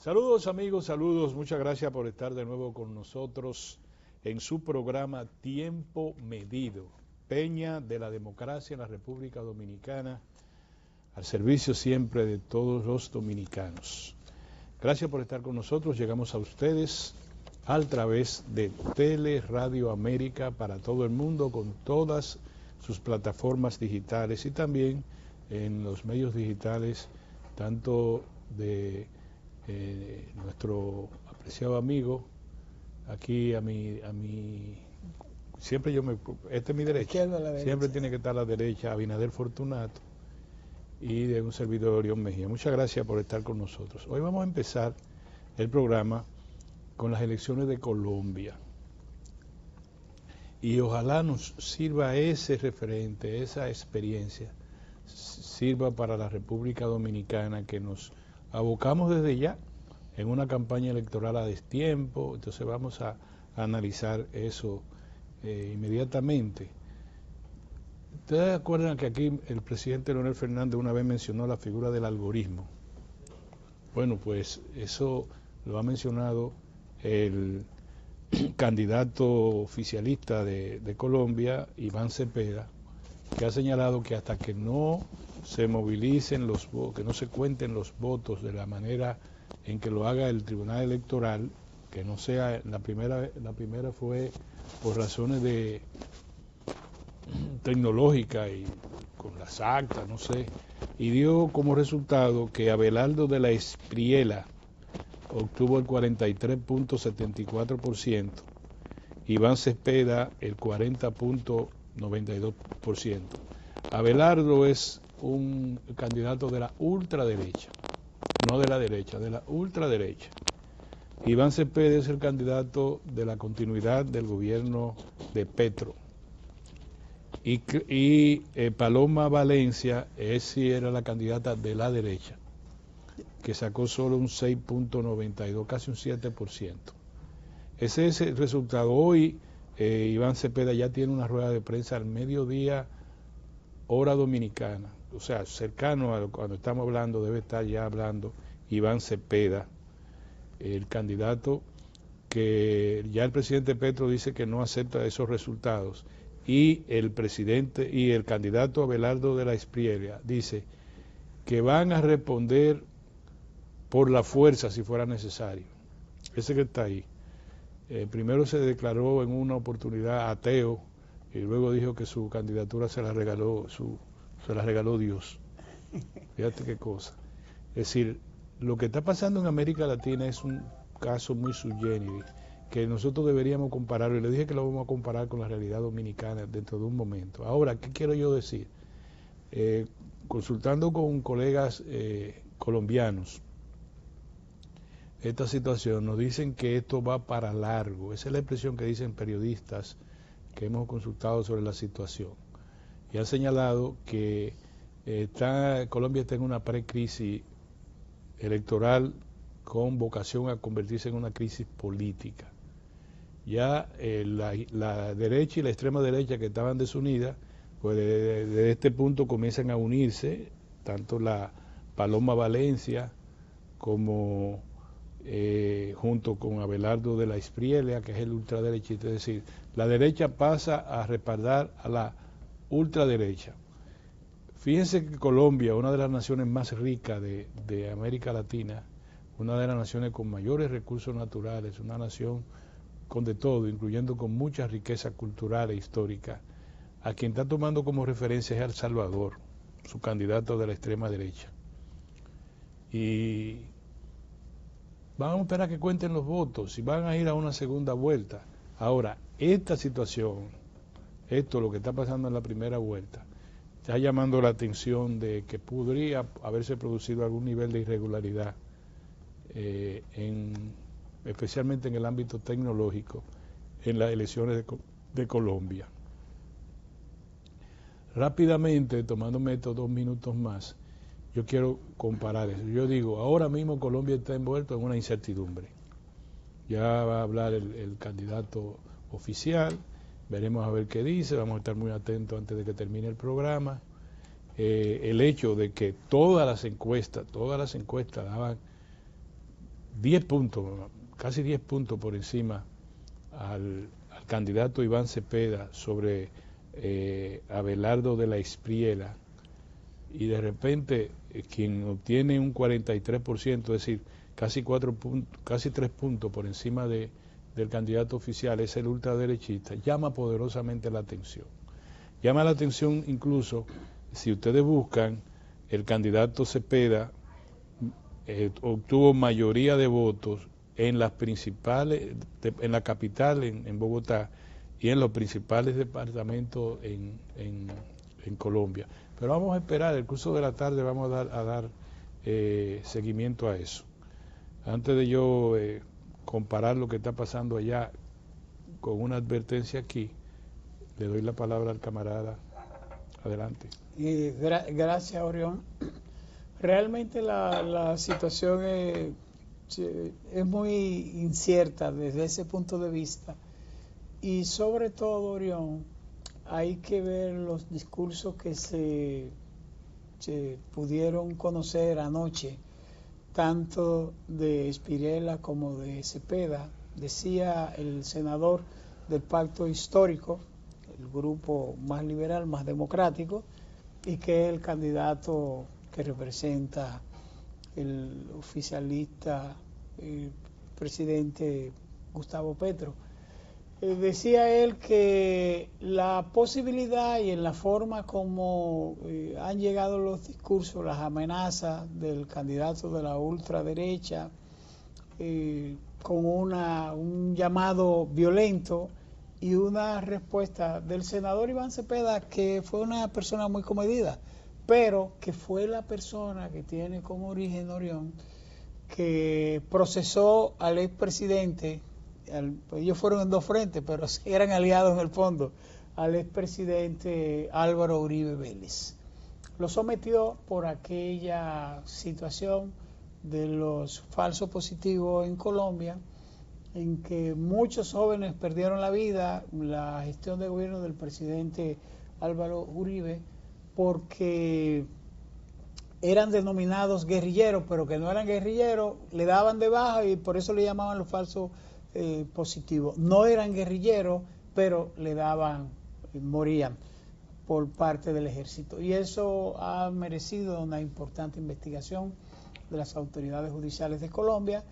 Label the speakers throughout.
Speaker 1: Saludos amigos, saludos, muchas gracias por estar de nuevo con nosotros en su programa Tiempo Medido, Peña de la Democracia en la República Dominicana, al servicio siempre de todos los dominicanos. Gracias por estar con nosotros, llegamos a ustedes a través de Tele Radio América para todo el mundo con todas sus plataformas digitales y también en los medios digitales tanto de nuestro apreciado amigo aquí a mi siempre esta es mi derecha, siempre tiene que estar a la derecha, Abinader Fortunato, y de un servidor Orión Mejía. Muchas gracias por estar con nosotros. Hoy vamos a empezar el programa con las elecciones de Colombia y ojalá nos sirva ese referente, esa experiencia sirva para la República Dominicana, que nos abocamos desde ya en una campaña electoral a destiempo. Entonces vamos a analizar eso inmediatamente. ¿Ustedes acuerdan que aquí el presidente Leonel Fernández una vez mencionó la figura del algoritmo? Bueno, pues eso lo ha mencionado el candidato oficialista de Colombia, Iván Cepeda, que ha señalado que hasta que no se movilicen los votos, que no se cuenten los votos de la manera en que lo haga el Tribunal Electoral, que no sea, la primera fue por razones de tecnológicas y con las actas, no sé, y dio como resultado que Abelardo de la Espriella obtuvo el 43.74%, Iván Cepeda el 40.92%. Abelardo es un candidato de la ultraderecha, no de la derecha, de la ultraderecha. Iván Cepeda es el candidato de la continuidad del gobierno de Petro. Y Paloma Valencia sí era la candidata de la derecha, que sacó solo un 6.92, casi un 7%. Ese es el resultado. Hoy Iván Cepeda ya tiene una rueda de prensa al mediodía, hora dominicana, o sea, cercano a cuando estamos hablando, debe estar ya hablando Iván Cepeda, el candidato que ya el presidente Petro dice que no acepta esos resultados, y el presidente y el candidato Abelardo de la Espriella dice que van a responder por la fuerza si fuera necesario. Ese que está ahí. Primero se declaró en una oportunidad ateo y luego dijo que su candidatura se la regaló Dios. Fíjate qué cosa. Es decir, lo que está pasando en América Latina es un caso muy sui generis, que nosotros deberíamos compararlo, y le dije que lo vamos a comparar con la realidad dominicana dentro de un momento. Ahora, ¿qué quiero yo decir? Consultando con colegas colombianos, esta situación, nos dicen que esto va para largo. Esa es la expresión que dicen periodistas que hemos consultado sobre la situación. Y han señalado que Colombia está en una precrisis electoral con vocación a convertirse en una crisis política. Ya la derecha y la extrema derecha, que estaban desunidas, pues desde este punto comienzan a unirse, tanto la Paloma Valencia como junto con Abelardo de la Espriella, que es el ultraderechista. Es decir, la derecha pasa a respaldar a la ultraderecha. Fíjense que Colombia, una de las naciones más ricas de América Latina, una de las naciones con mayores recursos naturales, una nación con de todo, incluyendo con mucha riqueza cultural e histórica, a quien está tomando como referencia es El Salvador, su candidato de la extrema derecha. Y vamos a esperar que cuenten los votos y van a ir a una segunda vuelta. Ahora, esta situación, lo que está pasando en la primera vuelta, está llamando la atención de que podría haberse producido algún nivel de irregularidad, especialmente en el ámbito tecnológico, en las elecciones de Colombia. Rápidamente, tomándome estos 2 minutos más, yo quiero comparar eso. Yo digo, ahora mismo Colombia está envuelto en una incertidumbre. Ya va a hablar el candidato oficial, veremos a ver qué dice, vamos a estar muy atentos antes de que termine el programa. El hecho de que todas las encuestas daban 10 puntos, casi 10 puntos por encima al candidato Iván Cepeda sobre Abelardo de la Espriella, y de repente quien obtiene un 43%, es decir, casi 3 puntos por encima del candidato oficial, es el ultraderechista, llama poderosamente la atención. Llama la atención incluso, si ustedes buscan, el candidato Cepeda obtuvo mayoría de votos en las principales, en la capital, en Bogotá, y en los principales departamentos en Colombia. Pero vamos a esperar, el curso de la tarde vamos a dar seguimiento a eso. Antes de yo comparar lo que está pasando allá con una advertencia aquí, le doy la palabra al camarada. Adelante.
Speaker 2: Gracias, Orión. Realmente la situación es muy incierta desde ese punto de vista, y sobre todo, Orión, hay que ver los discursos que se pudieron conocer anoche, tanto de Espriella como de Cepeda. Decía el senador del Pacto Histórico, el grupo más liberal, más democrático, y que es el candidato que representa el oficialista, el presidente Gustavo Petro. Decía él que la posibilidad y en la forma como han llegado los discursos, las amenazas del candidato de la ultraderecha, con un llamado violento y una respuesta del senador Iván Cepeda, que fue una persona muy comedida, pero que fue la persona que tiene como origen, Orión, que procesó al expresidente. Ellos fueron en dos frentes, pero eran aliados en el fondo, al expresidente Álvaro Uribe Vélez. Lo sometió por aquella situación de los falsos positivos en Colombia, en que muchos jóvenes perdieron la vida, la gestión de gobierno del presidente Álvaro Uribe, porque eran denominados guerrilleros, pero que no eran guerrilleros, le daban de baja y por eso le llamaban los falsos positivos. No eran guerrilleros, pero le daban, morían por parte del ejército. Y eso ha merecido una importante investigación de las autoridades judiciales de Colombia.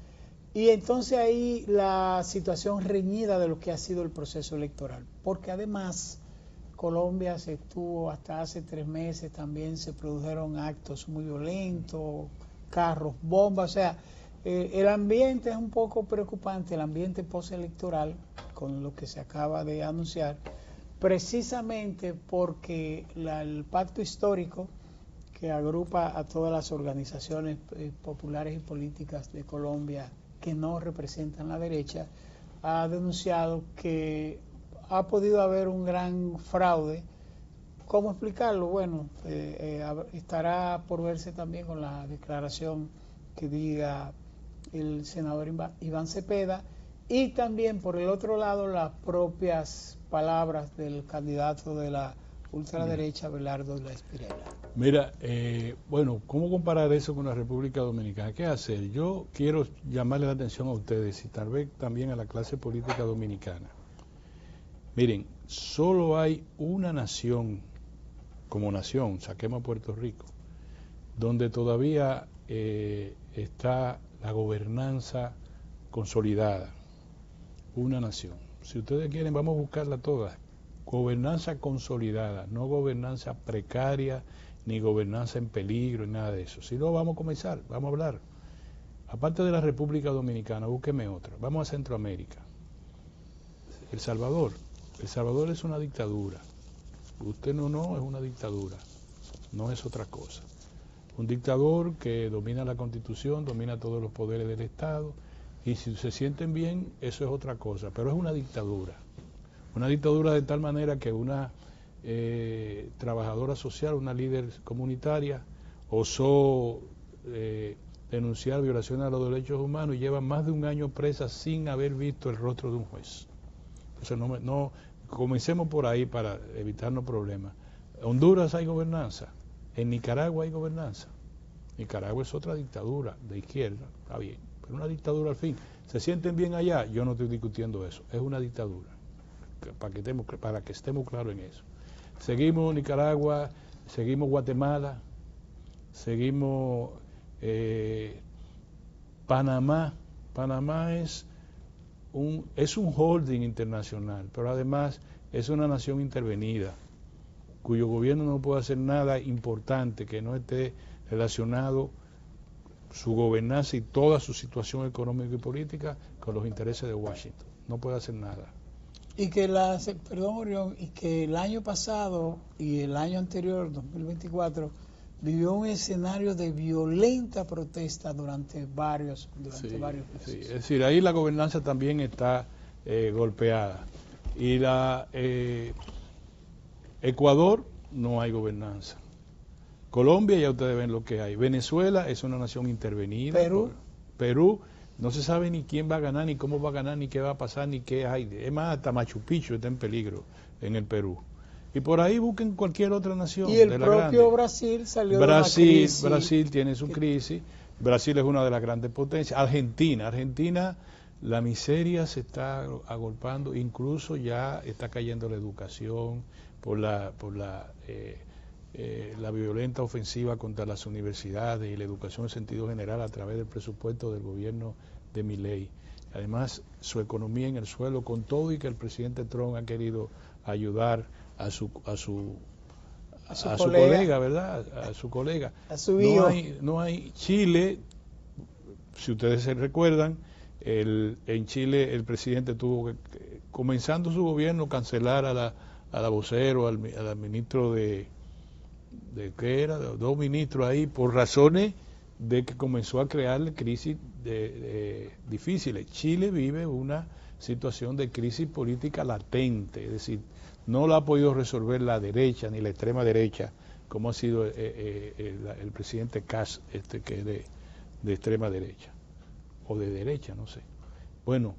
Speaker 2: Y entonces ahí la situación reñida de lo que ha sido el proceso electoral, porque además Colombia se estuvo hasta hace 3 meses, también se produjeron actos muy violentos, carros, bombas, o sea, el ambiente es un poco preocupante, el ambiente postelectoral, con lo que se acaba de anunciar, precisamente porque el pacto histórico que agrupa a todas las organizaciones populares y políticas de Colombia que no representan la derecha, ha denunciado que ha podido haber un gran fraude. ¿Cómo explicarlo? Bueno, estará por verse también con la declaración que diga el senador Iván Cepeda, y también por el otro lado las propias palabras del candidato de la ultraderecha, Abelardo de la Espriella.
Speaker 1: Mira, bueno, ¿cómo comparar eso con la República Dominicana? ¿Qué hacer? Yo quiero llamarle la atención a ustedes y tal vez también a la clase política dominicana. Miren, solo hay una nación, como nación, saquemos a Puerto Rico, donde todavía está la gobernanza consolidada. Una nación. Si ustedes quieren, vamos a buscarla toda. Gobernanza consolidada, no gobernanza precaria, ni gobernanza en peligro, ni nada de eso. Si no, vamos a comenzar, vamos a hablar. Aparte de la República Dominicana, búsqueme otra. Vamos a Centroamérica. El Salvador. El Salvador es una dictadura. Usted no es una dictadura. No es otra cosa. Un dictador que domina la Constitución, domina todos los poderes del Estado, y si se sienten bien, eso es otra cosa. Pero es una dictadura. Una dictadura de tal manera que una trabajadora social, una líder comunitaria, osó denunciar violaciones a los derechos humanos y lleva más de 1 año presa sin haber visto el rostro de un juez. Eso no comencemos por ahí para evitarnos problemas. En Honduras hay gobernanza, en Nicaragua hay gobernanza. Nicaragua es otra dictadura de izquierda, está bien. pero una dictadura al fin. ¿Se sienten bien allá? Yo no estoy discutiendo eso, es una dictadura, para que estemos claros en eso. Seguimos Nicaragua, seguimos Guatemala, seguimos Panamá. Panamá es un holding internacional, pero además es una nación intervenida, cuyo gobierno no puede hacer nada importante que no esté relacionado su gobernanza y toda su situación económica y política con los intereses de Washington. No puede hacer nada.
Speaker 2: Y que Orión, y que el año pasado y el año anterior, 2024, vivió un escenario de violenta protesta durante varios meses.
Speaker 1: Sí. Es decir, ahí la gobernanza también está golpeada. Y Ecuador no hay gobernanza. Colombia ya ustedes ven lo que hay. Venezuela es una nación intervenida. Perú no se sabe ni quién va a ganar, ni cómo va a ganar, ni qué va a pasar, ni qué hay. Es más, hasta Machu Picchu está en peligro en el Perú. Y por ahí busquen cualquier otra nación.
Speaker 2: Y el propio Brasil salió de una crisis.
Speaker 1: Brasil tiene su crisis. Brasil es una de las grandes potencias. Argentina, la miseria se está agolpando, incluso ya está cayendo la educación por la violenta ofensiva contra las universidades y la educación en sentido general a través del presupuesto del gobierno de Milei. Además, su economía en el suelo, con todo y que el presidente Trump ha querido ayudar a su colega, ¿verdad? A su colega.
Speaker 2: A su hijo.
Speaker 1: No hay Chile, si ustedes se recuerdan, en Chile el presidente tuvo que, comenzando su gobierno, cancelar a la vocero, al ministro de ¿qué era? Dos ministros ahí, por razones de que comenzó a crear crisis difíciles. Chile vive una situación de crisis política latente, es decir, no la ha podido resolver la derecha ni la extrema derecha, como ha sido el presidente Kast, que es de extrema derecha, o de derecha, no sé. Bueno,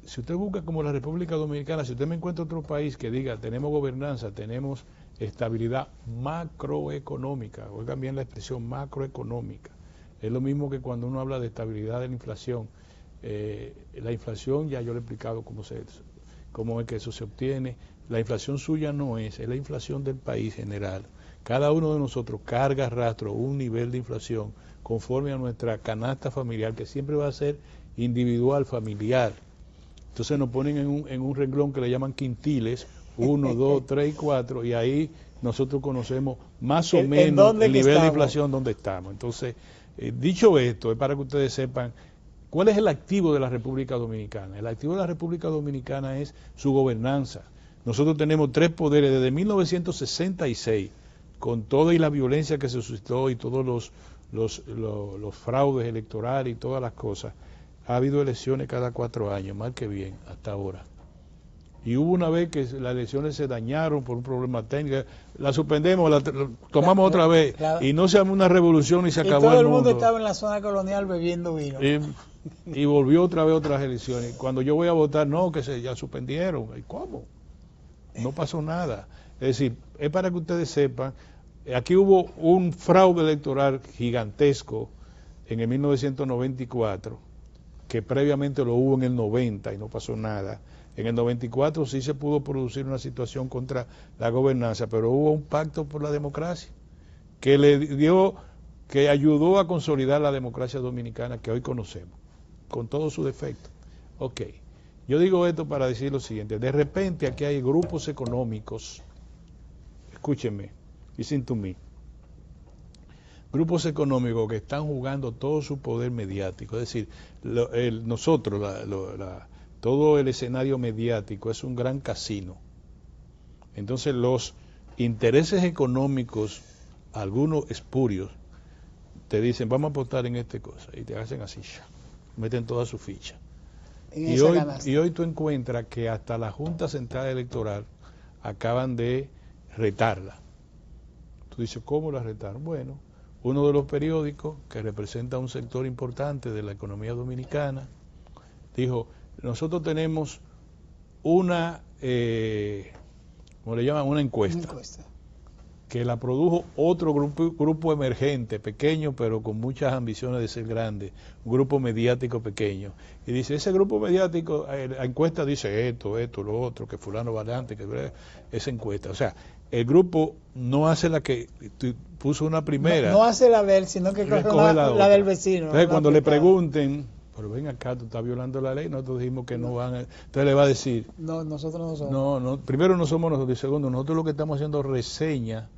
Speaker 1: si usted busca como la República Dominicana, si usted me encuentra otro país que diga, tenemos gobernanza, tenemos estabilidad macroeconómica, oigan bien la expresión macroeconómica, es lo mismo que cuando uno habla de estabilidad de la inflación. La inflación, ya yo le he explicado cómo es que eso se obtiene. La inflación suya no es la inflación del país general. Cada uno de nosotros carga rastro un nivel de inflación conforme a nuestra canasta familiar, que siempre va a ser individual, familiar. Entonces nos ponen en un renglón que le llaman quintiles, 1, 2, 3 y 4, y ahí nosotros conocemos más o menos el nivel de inflación donde estamos. Entonces, dicho esto, es para que ustedes sepan cuál es el activo de la República Dominicana. El activo de la República Dominicana es su gobernanza. Nosotros tenemos 3 poderes desde 1966, con toda y la violencia que se suscitó y todos los fraudes electorales y todas las cosas. Ha habido elecciones cada 4 años, mal que bien, hasta ahora. Y hubo una vez que las elecciones se dañaron por un problema técnico, la suspendemos, la tomamos otra vez, y no se armó una revolución y se acabó el mundo.
Speaker 2: Y todo el mundo estaba en la zona colonial bebiendo vino.
Speaker 1: Y volvió otra vez otras elecciones. Cuando yo voy a votar, no, que ya suspendieron. ¿Y cómo? No pasó nada. Es decir, es para que ustedes sepan, aquí hubo un fraude electoral gigantesco en el 1994, que previamente lo hubo en el 90 y no pasó nada. En el 94 sí se pudo producir una situación contra la gobernanza, pero hubo un pacto por la democracia que ayudó a consolidar la democracia dominicana que hoy conocemos, con todos sus defectos. Ok, yo digo esto para decir lo siguiente: de repente aquí hay grupos económicos, escúchenme, listen to me, grupos económicos que están jugando todo su poder mediático, es decir, todo el escenario mediático es un gran casino. Entonces los intereses económicos, algunos espurios, te dicen, vamos a apostar en esta cosa, y te hacen así, meten toda su ficha. Y hoy tú encuentras que hasta la Junta Central Electoral acaban de retarla. Tú dices, ¿cómo la retaron? Bueno, uno de los periódicos que representa un sector importante de la economía dominicana dijo, nosotros tenemos una, ¿cómo le llaman? Una encuesta. que la produjo otro grupo emergente, pequeño, pero con muchas ambiciones de ser grande, un grupo mediático pequeño. Y dice, ese grupo mediático, la encuesta dice esto, lo otro, que fulano va adelante, que esa encuesta. O sea, el grupo no hace la que puso una primera.
Speaker 2: No hace la de él, sino que coge la del vecino.
Speaker 1: Entonces, cuando le pregunten, pero ven acá, tú estás violando la ley, nosotros dijimos que no van a... Entonces le va a decir...
Speaker 2: No, nosotros no somos.
Speaker 1: No, primero no somos nosotros, y segundo, nosotros lo que estamos haciendo es reseña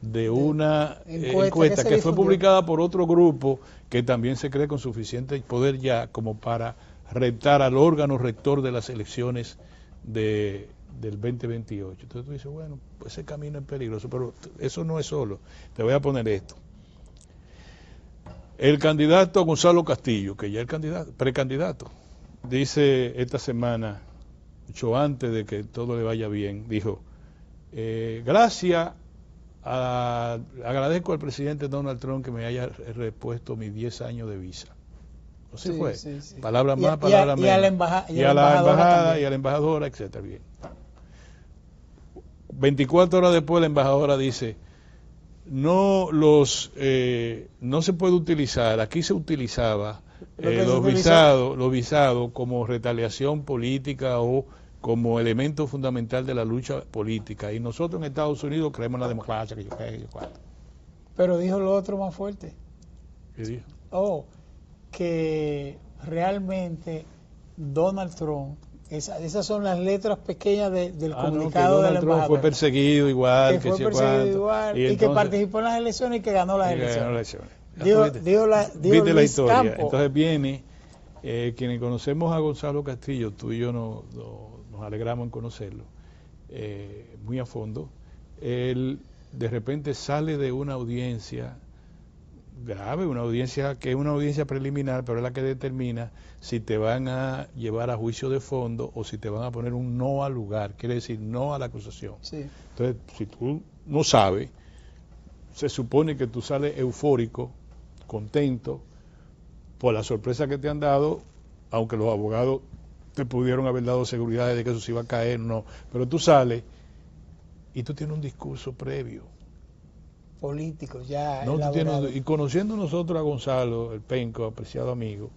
Speaker 1: de una encuesta que fue publicada por otro grupo que también se cree con suficiente poder ya como para reptar al órgano rector de las elecciones del 2028. Entonces tú dices, bueno, pues ese camino es peligroso, pero eso no es solo. Te voy a poner esto. El candidato Gonzalo Castillo, que ya es el precandidato, dice esta semana, mucho antes de que todo le vaya bien, dijo, gracias agradezco al presidente Donald Trump que me haya repuesto mis 10 años de visa. Así fue.
Speaker 2: Sí.
Speaker 1: Palabras más, palabras menos.
Speaker 2: Y a la embajada
Speaker 1: y a la embajadora, etcétera. Bien. 24 horas después la embajadora dice, no se puede utilizar, aquí se utilizaba los visados como retaliación política o como elemento fundamental de la lucha política. Y nosotros en Estados Unidos creemos en la democracia,
Speaker 2: Pero dijo lo otro más fuerte.
Speaker 1: ¿Qué dijo?
Speaker 2: Que realmente Donald Trump, esas son las letras pequeñas del comunicado de la embajada.
Speaker 1: Fue perseguido igual,
Speaker 2: que que participó en las elecciones y que ganó las elecciones. Dijo la
Speaker 1: historia. Entonces viene, quienes conocemos a Gonzalo Castillo, tú y yo nos alegramos en conocerlo muy a fondo. Él de repente sale de una audiencia grave, una audiencia que es una audiencia preliminar, pero es la que determina si te van a llevar a juicio de fondo o si te van a poner un no al lugar, quiere decir no a la acusación.
Speaker 2: Sí.
Speaker 1: Entonces, si tú no sabes, se supone que tú sales eufórico, contento, por la sorpresa que te han dado, aunque los abogados te pudieron haber dado seguridad de que eso se iba a caer, no, pero tú sales y tú tienes un discurso previo.
Speaker 2: Político, ya
Speaker 1: no, y conociendo nosotros a Gonzalo, el penco, apreciado amigo,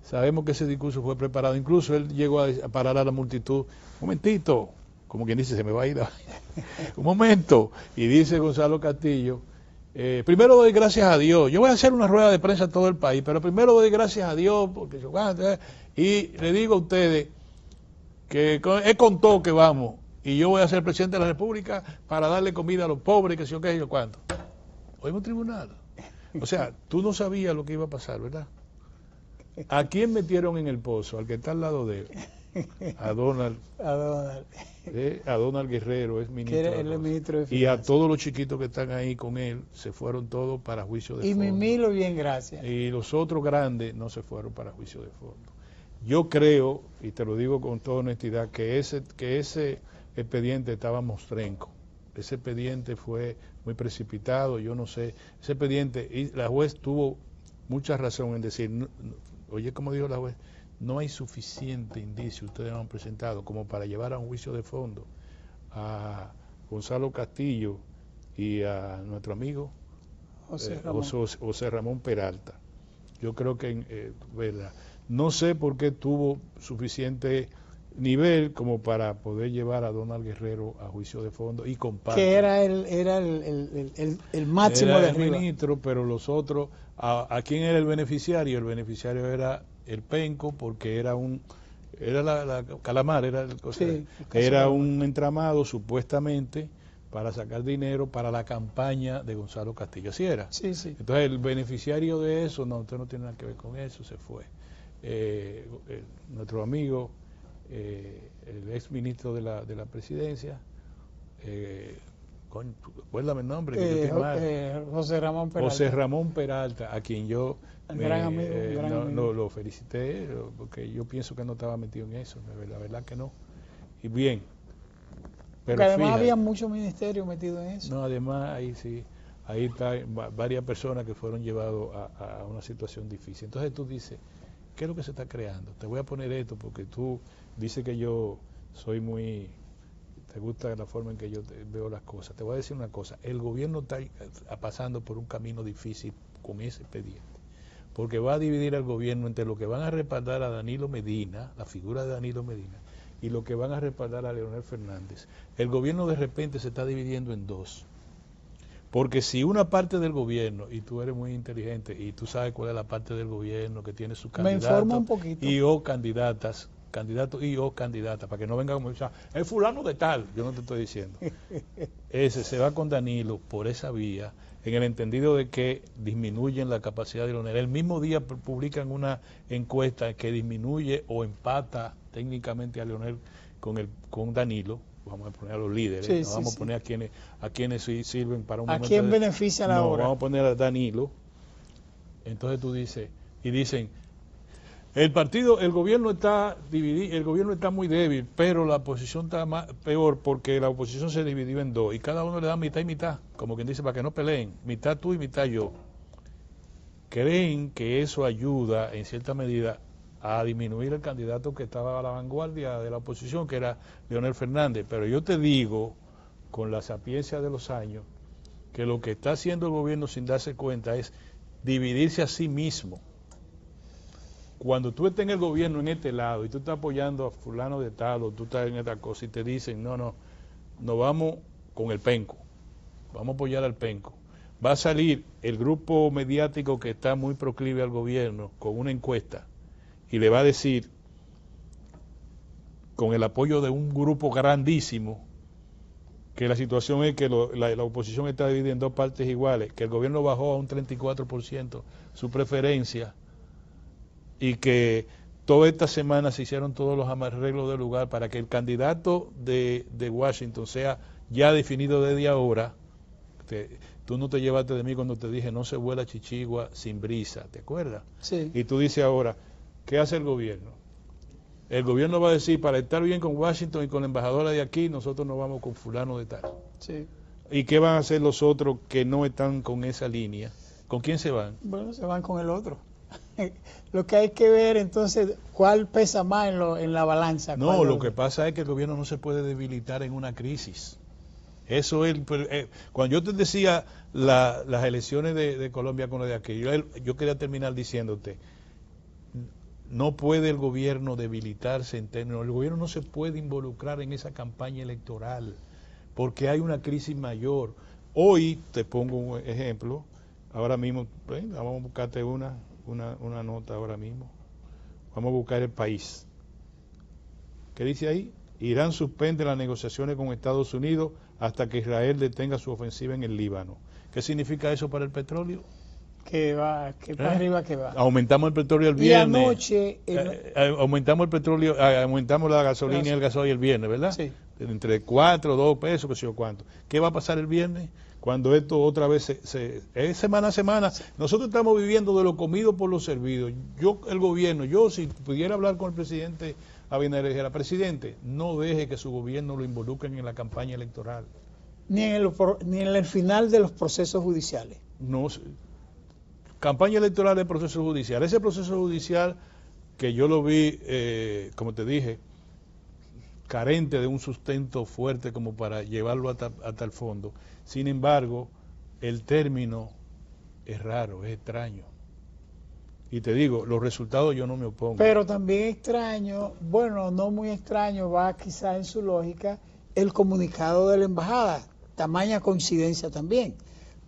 Speaker 1: sabemos que ese discurso fue preparado. Incluso él llegó a parar a la multitud, un momentito, como quien dice, se me va a ir, un momento, y dice Gonzalo Castillo, primero doy gracias a Dios, yo voy a hacer una rueda de prensa a todo el país, pero primero doy gracias a Dios, porque y le digo a ustedes que es con todo que vamos, y yo voy a ser presidente de la República para darle comida a los pobres, que sé yo qué, y yo cuánto. Hoy en un tribunal. O sea, tú no sabías lo que iba a pasar, ¿verdad? ¿A quién metieron en el pozo? Al que está al lado de él. A Donald. A Donald Guerrero, es ministro de Finanzas. Y a todos los chiquitos que están ahí con él, se fueron todos para juicio de fondo.
Speaker 2: Y Mimilo, bien, gracias.
Speaker 1: Y los otros grandes no se fueron para juicio de fondo. Yo creo, y te lo digo con toda honestidad, que ese expediente estaba mostrenco. Ese expediente fue muy precipitado, yo no sé. Ese expediente, y la juez tuvo mucha razón en decir, oye, como dijo la juez, no hay suficiente indicio, ustedes han presentado, como para llevar a un juicio de fondo a Gonzalo Castillo y a nuestro amigo José Ramón Peralta. Yo creo que, verdad, no sé por qué tuvo suficiente nivel como para poder llevar a Donald Guerrero a juicio de fondo y compartir.
Speaker 2: Que era el máximo
Speaker 1: era
Speaker 2: de
Speaker 1: el ministro, pero los otros, ¿a quién era el beneficiario? El beneficiario era el penco, porque era la calamar, era un entramado supuestamente para sacar dinero para la campaña de Gonzalo Castillo. ¿Así era?
Speaker 2: Sí.
Speaker 1: Entonces el beneficiario de eso, no, usted no tiene nada que ver con eso, se fue. Nuestro amigo, el ex ministro de la presidencia, acuérdame el nombre,
Speaker 2: José Ramón Peralta.
Speaker 1: José Ramón Peralta, a quien yo
Speaker 2: gran amigo.
Speaker 1: Lo felicité, porque yo pienso que no estaba metido en eso, la verdad que no. Y bien. Pero
Speaker 2: porque además había muchos ministerios metidos en eso.
Speaker 1: No, además ahí está varias personas que fueron llevados a una situación difícil. Entonces tú dices, ¿qué es lo que se está creando? Te voy a poner esto porque tú dices que yo soy muy te gusta la forma en que yo veo las cosas. Te voy a decir una cosa, el gobierno está pasando por un camino difícil con ese expediente, porque va a dividir al gobierno entre lo que van a respaldar a Danilo Medina, la figura de Danilo Medina, y lo que van a respaldar a Leonel Fernández. El gobierno de repente se está dividiendo en dos, porque si una parte del gobierno, y tú eres muy inteligente, y tú sabes cuál es la parte del gobierno que tiene sus candidatos y o candidatas, candidatos y o candidatas, para que no venga como decir, es fulano de tal, yo no te estoy diciendo. Ese se va con Danilo por esa vía, en el entendido de que disminuyen la capacidad de Leonel. El mismo día publican una encuesta que disminuye o empata técnicamente a Leonel con Danilo. Vamos a poner a los líderes,
Speaker 2: sí,
Speaker 1: no vamos a poner a quienes sí sirven para un momento.
Speaker 2: ¿A quién beneficia la hora?
Speaker 1: Vamos a poner a Danilo. Entonces tú dices, y dicen, el gobierno está dividido, el gobierno está muy débil, pero la oposición está peor porque la oposición se dividió en dos y cada uno le da mitad y mitad, como quien dice, para que no peleen, mitad tú y mitad yo. Creen que eso ayuda en cierta medida a disminuir el candidato que estaba a la vanguardia de la oposición, que era Leonel Fernández, pero yo te digo, con la sapiencia de los años, que lo que está haciendo el gobierno sin darse cuenta es dividirse a sí mismo. Cuando tú estás en el gobierno en este lado y tú estás apoyando a fulano de tal o tú estás en esta cosa y te dicen, no vamos con el penco, vamos a apoyar al penco. Va a salir el grupo mediático que está muy proclive al gobierno con una encuesta y le va a decir, con el apoyo de un grupo grandísimo, que la situación es que la oposición está dividida en dos partes iguales, que el gobierno bajó a un 34% su preferencia y que toda esta semana se hicieron todos los arreglos del lugar para que el candidato de Washington sea ya definido desde ahora. Tú no te llevaste de mí cuando te dije no se vuela chichigua sin brisa, ¿te acuerdas?
Speaker 2: Sí.
Speaker 1: Y tú dices ahora, ¿qué hace el gobierno? El gobierno va a decir, para estar bien con Washington y con la embajadora de aquí, nosotros nos vamos con fulano de tal.
Speaker 2: Sí.
Speaker 1: ¿Y qué van a hacer los otros que no están con esa línea? ¿Con quién se van?
Speaker 2: Bueno, se van con el otro. Lo que hay que ver entonces, ¿cuál pesa más en la balanza?
Speaker 1: No, lo que pasa es que el gobierno no se puede debilitar en una crisis. Eso es, cuando yo te decía las elecciones de Colombia con lo de aquí, yo quería terminar diciéndote, no puede el gobierno debilitarse en términos, el gobierno no se puede involucrar en esa campaña electoral, porque hay una crisis mayor. Hoy, te pongo un ejemplo, ahora mismo, vamos a buscarte una nota ahora mismo, vamos a buscar El País. ¿Qué dice ahí? Irán suspende las negociaciones con Estados Unidos hasta que Israel detenga su ofensiva en el Líbano. ¿Qué significa eso para el petróleo?
Speaker 2: Que para arriba que va.
Speaker 1: Aumentamos el petróleo el viernes.
Speaker 2: Y anoche...
Speaker 1: aumentamos el petróleo, aumentamos la gasolina y el gasoil el viernes, ¿verdad?
Speaker 2: Sí.
Speaker 1: Entre 4, 2 pesos, qué sé yo cuánto. ¿Qué va a pasar el viernes? Cuando esto otra vez es semana a semana. Nosotros estamos viviendo de lo comido por lo servido. El gobierno, si pudiera hablar con el presidente Abinader, dijera, presidente, no deje que su gobierno lo involucren en la campaña electoral.
Speaker 2: Ni en el final de los procesos judiciales.
Speaker 1: No, campaña electoral es proceso judicial. Ese proceso judicial que yo lo vi, como te dije, carente de un sustento fuerte como para llevarlo hasta el fondo. Sin embargo, el término es raro, es extraño. Y te digo, los resultados yo no me opongo.
Speaker 2: Pero también extraño, bueno, no muy extraño, va quizá en su lógica, el comunicado de la embajada. Tamaña coincidencia también.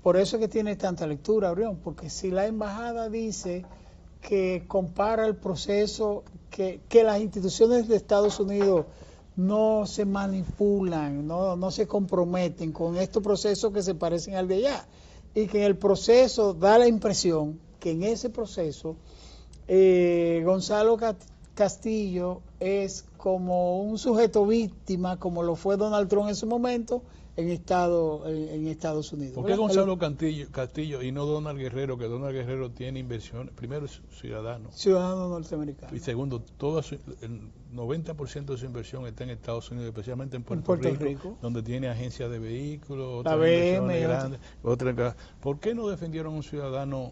Speaker 2: Por eso es que tiene tanta lectura, Orión, porque si la embajada dice que compara el proceso, que las instituciones de Estados Unidos no se manipulan, no se comprometen con estos procesos que se parecen al de allá, y que en el proceso da la impresión que en ese proceso Gonzalo Castillo es como un sujeto víctima, como lo fue Donald Trump en su momento en Estados Unidos.
Speaker 1: ¿Por qué Gonzalo Castillo y no Donald Guerrero, que Donald Guerrero tiene inversiones? Primero es ciudadano
Speaker 2: norteamericano.
Speaker 1: Y segundo, el 90% de su inversión está en Estados Unidos, especialmente en Puerto Rico, donde tiene agencias de vehículos, otras inversiones grandes. ¿Por qué no defendieron a un ciudadano?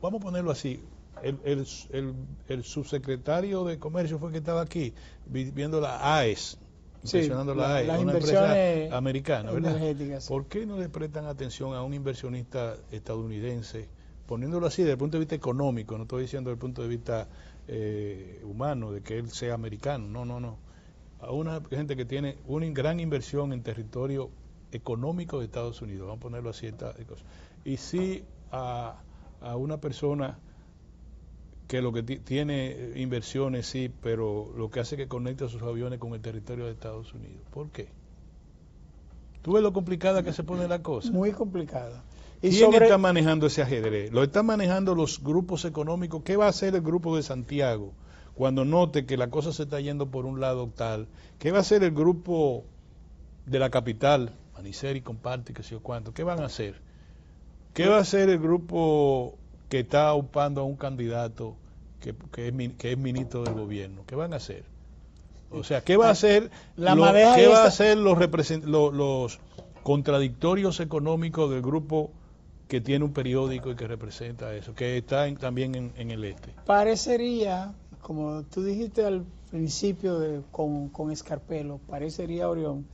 Speaker 1: Vamos a ponerlo así. El subsecretario de Comercio fue que estaba aquí viendo la AES impresionando la AES,
Speaker 2: las
Speaker 1: una empresa
Speaker 2: inversiones
Speaker 1: americana, ¿verdad?
Speaker 2: energéticas, sí.
Speaker 1: ¿Por qué no le prestan atención a un inversionista estadounidense, poniéndolo así desde el punto de vista económico? No estoy diciendo desde el punto de vista humano, de que él sea americano, no. A una gente que tiene una gran inversión en territorio económico de Estados Unidos, vamos a ponerlo así, y sí a una persona que lo que tiene inversiones, sí, pero lo que hace es que conecta sus aviones con el territorio de Estados Unidos. ¿Por qué? ¿Tú ves lo complicada que se pone la cosa?
Speaker 2: Muy complicada. Y
Speaker 1: ¿Quién está manejando ese ajedrez? Lo están manejando los grupos económicos. ¿Qué va a hacer el grupo de Santiago cuando note que la cosa se está yendo por un lado tal? ¿Qué va a hacer el grupo de la capital, Maniceri, Comparte, qué sé yo cuánto? ¿Qué van a hacer? ¿Qué va a hacer el grupo que está upando a un candidato que es ministro del gobierno? ¿Qué van a hacer? O sea, ¿qué va a hacer los contradictorios económicos del grupo que tiene un periódico y que representa eso, que está también en el este?
Speaker 2: Parecería, como tú dijiste al principio con Escarpelo, parecería, Orión,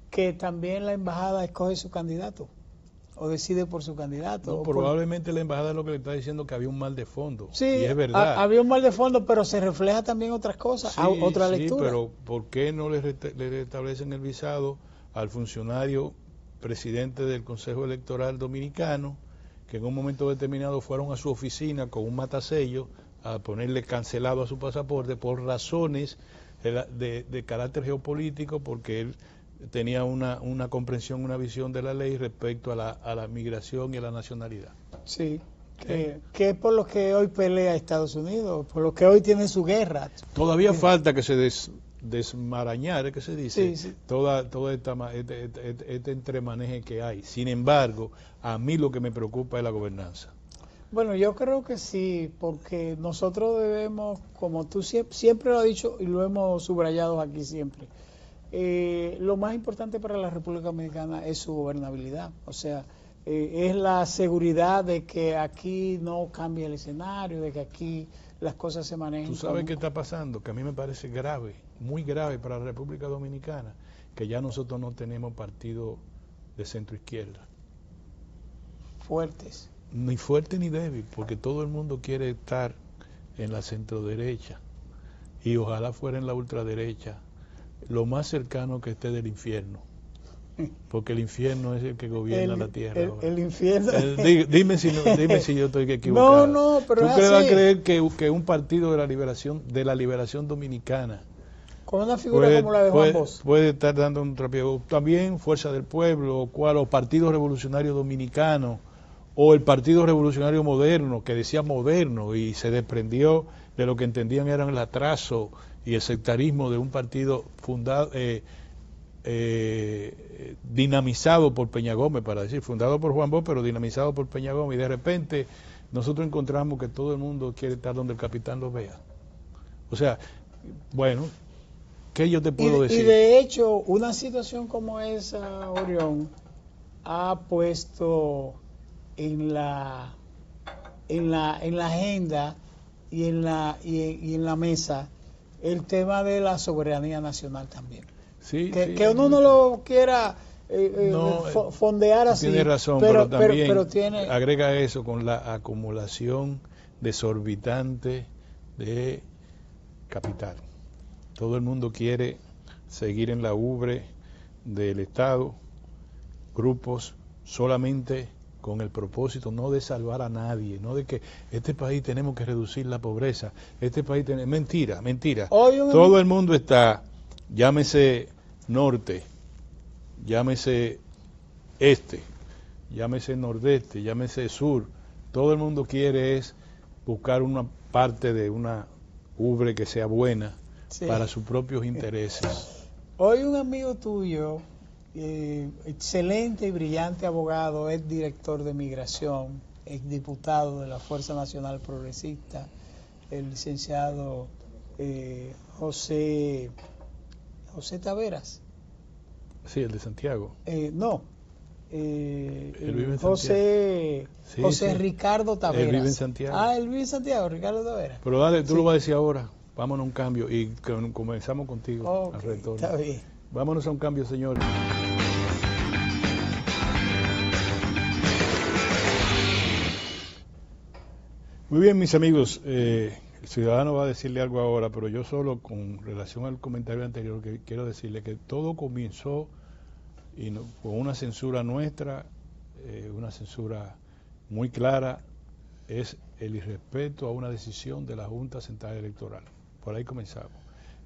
Speaker 2: que también la embajada escoge su candidato o decide por su candidato.
Speaker 1: No, probablemente la embajada lo que le está diciendo que había un mal de fondo.
Speaker 2: Sí,
Speaker 1: y es verdad.
Speaker 2: Había un mal de fondo, pero se refleja también otras cosas,
Speaker 1: Sí,
Speaker 2: otra lectura.
Speaker 1: Pero ¿por qué no le restablecen el visado al funcionario presidente del Consejo Electoral Dominicano, que en un momento determinado fueron a su oficina con un matasello a ponerle cancelado a su pasaporte por razones de carácter geopolítico, porque él tenía una comprensión, una visión de la ley respecto a la migración y a la nacionalidad?
Speaker 2: Sí, que es por lo que hoy pelea Estados Unidos, por lo que hoy tiene su guerra.
Speaker 1: Todavía falta que se desmarañar, que se dice,
Speaker 2: sí.
Speaker 1: toda este entremaneje que hay. Sin embargo, a mí lo que me preocupa es la gobernanza.
Speaker 2: Bueno, yo creo que sí, porque nosotros debemos, como tú siempre lo has dicho y lo hemos subrayado aquí siempre, lo más importante para la República Dominicana es su gobernabilidad, o sea, es la seguridad de que aquí no cambie el escenario, de que aquí las cosas se manejen.
Speaker 1: ¿Tú sabes qué está pasando? Que a mí me parece grave, muy grave para la República Dominicana, que ya nosotros no tenemos partido de centro izquierda.
Speaker 2: Fuertes.
Speaker 1: Ni fuerte ni débil, porque todo el mundo quiere estar en la centro derecha y ojalá fuera en la ultraderecha, lo más cercano que esté del infierno, porque el infierno es el que gobierna la tierra.
Speaker 2: El infierno.
Speaker 1: Dime si yo estoy equivocado.
Speaker 2: No, pero
Speaker 1: ¿Tú vas a creer que un partido de la liberación dominicana,
Speaker 2: con una figura como la de Juan Bosch,
Speaker 1: puede estar dando un trapiego? También Fuerza del Pueblo, o Partido Revolucionario Dominicano, o el Partido Revolucionario Moderno, que decía moderno y se desprendió de lo que entendían eran el atraso y el sectarismo de un partido fundado, dinamizado por Peña Gómez, para decir, fundado por Juan Bosch, pero dinamizado por Peña Gómez, y de repente nosotros encontramos que todo el mundo quiere estar donde el capitán lo vea. O sea, bueno, ¿qué yo te puedo decir?
Speaker 2: Y de hecho, una situación como esa, Orión, ha puesto en la agenda y en la mesa el tema de la soberanía nacional también.
Speaker 1: Sí,
Speaker 2: que uno no lo quiera fondear así.
Speaker 1: Tiene razón, pero también
Speaker 2: pero tiene...
Speaker 1: agrega eso con la acumulación desorbitante de capital. Todo el mundo quiere seguir en la ubre del Estado, grupos solamente con el propósito no de salvar a nadie, no de que este país tenemos que reducir la pobreza, mentira. Todo el mundo está, llámese norte, llámese este, llámese nordeste, llámese sur, todo el mundo quiere es buscar una parte de una ubre que sea buena para sus propios intereses.
Speaker 2: Hoy un amigo tuyo, excelente y brillante abogado, es director de migración, es diputado de la Fuerza Nacional Progresista, el licenciado José Taveras.
Speaker 1: Sí, el de Santiago.
Speaker 2: José Ricardo Taveras.
Speaker 1: Él vive en Santiago.
Speaker 2: Él vive en Santiago, Ricardo Taveras.
Speaker 1: Pero dale, tú lo vas a decir ahora. Vámonos a un cambio y comenzamos contigo al retorno.
Speaker 2: Está bien.
Speaker 1: Vámonos a un cambio, señores. Muy bien, mis amigos, el ciudadano va a decirle algo ahora, pero yo solo con relación al comentario anterior que quiero decirle que todo comenzó con una censura nuestra, una censura muy clara, es el irrespeto a una decisión de la Junta Central Electoral. Por ahí comenzamos.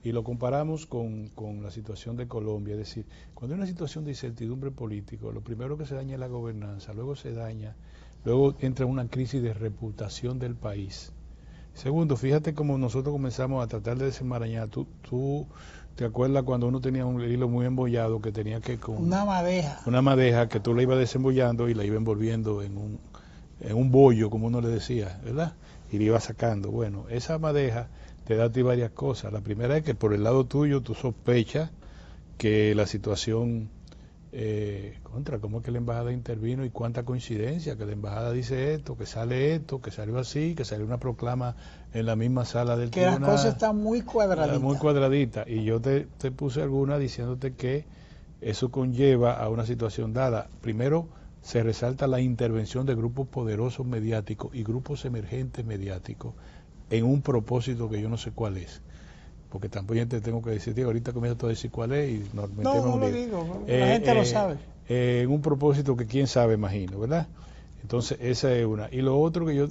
Speaker 1: Y lo comparamos con la situación de Colombia, es decir, cuando hay una situación de incertidumbre política, lo primero que se daña es la gobernanza, luego entra una crisis de reputación del país. Segundo, fíjate cómo nosotros comenzamos a tratar de desenmarañar. Tú te acuerdas cuando uno tenía un hilo muy embollado que tenía que con
Speaker 2: una madeja.
Speaker 1: Una madeja que tú la ibas desembollando y la ibas envolviendo en un bollo, como uno le decía, ¿verdad? Y la ibas sacando. Bueno, esa madeja te da a ti varias cosas. La primera es que por el lado tuyo tú sospechas que la situación cómo es que la embajada intervino y cuánta coincidencia, que la embajada dice esto, que salió así, que salió una proclama en la misma sala del tribunal.
Speaker 2: Que las cosas están muy cuadraditas.
Speaker 1: Muy cuadraditas. Y yo te puse alguna diciéndote que eso conlleva a una situación dada. Primero, se resalta la intervención de grupos poderosos mediáticos y grupos emergentes mediáticos en un propósito que yo no sé cuál es. Porque tampoco te tengo que decir, ahorita comienzo a decir cuál es y nos metemos
Speaker 2: no lo digo, la gente lo sabe.
Speaker 1: En un propósito que quién sabe, imagino, ¿verdad? Entonces, esa es una. Y lo otro que yo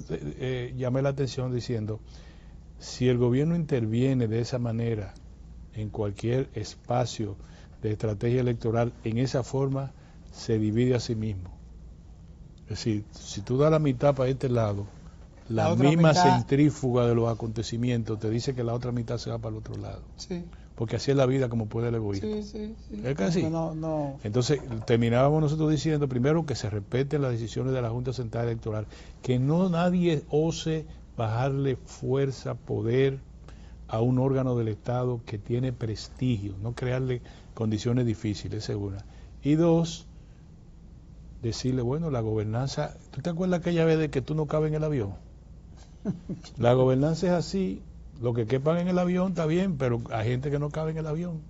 Speaker 1: llamé la atención diciendo, si el gobierno interviene de esa manera en cualquier espacio de estrategia electoral, en esa forma se divide a sí mismo. Es decir, si tú das la mitad para este lado, la misma mitad, centrífuga de los acontecimientos te dice que la otra mitad se va para el otro lado.
Speaker 2: Sí.
Speaker 1: Porque así es la vida como puede el egoísmo.
Speaker 2: Sí.
Speaker 1: ¿Es que así?
Speaker 2: No.
Speaker 1: Entonces, terminábamos nosotros diciendo, primero, que se respeten las decisiones de la Junta Central Electoral, que no nadie ose bajarle fuerza, poder a un órgano del Estado que tiene prestigio, no crearle condiciones difíciles, esa es una. Y dos, decirle, bueno, la gobernanza, ¿tú te acuerdas aquella vez de que tú no cabes en el avión? La gobernanza es así, lo que quepan en el avión está bien, pero hay gente que no cabe en el avión,